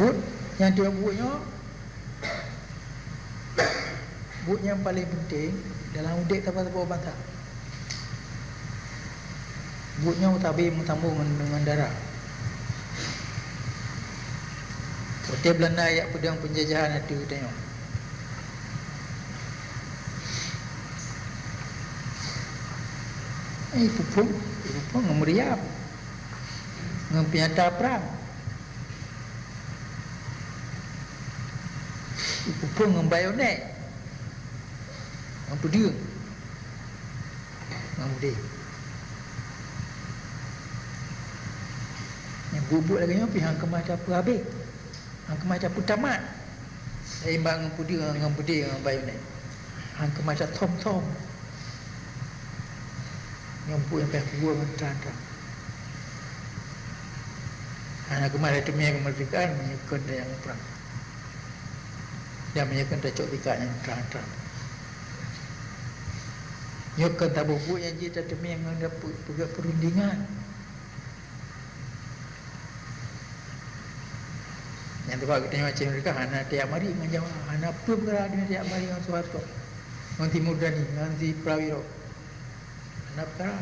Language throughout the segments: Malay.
But yang dia but yang paling penting dalam udik tanpa bantah. Butnya utabi mutambung dengan darah. Hotel Belanda ayat pedang penjajahan itu tengok. Pupung memeriam, ngempiata perang. Pupung ngembayonet, ngempediung, ngempedi. Yang bubuk lagi ni pihak kemacam apa habis, hang kemacam apa tamat. Seimbang ngempedi ngembayonet, hang kemacam tom. Nyampu yang pihak gua menterang. Anak kemarin itu kemerdekaan menyukai yang perang. Dia menyukai cocok pikat yang terang. Nyukai tabu buku yang kita demi yang ada perundingan. Yang tu kita macam mereka anak tiap hari menjawab anak apa perkara dia tiap hari dengan Soeharto, nanti Murdani, nanti Prawiro. Anak perkara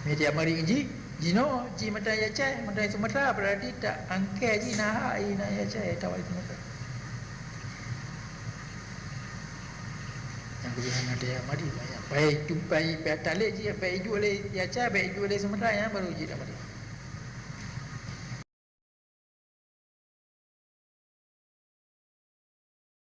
dia tiap hari ngaji. Jino, ji mata ya cai, mata Sumatera berarti tak angke ji nah ya cai tahu itu mata. Yang kemudian ada yang mari banyak. Baik jumpai pihak talik ji, baik jual ya cai, baik jual Sumatera yang baru ji dah mari.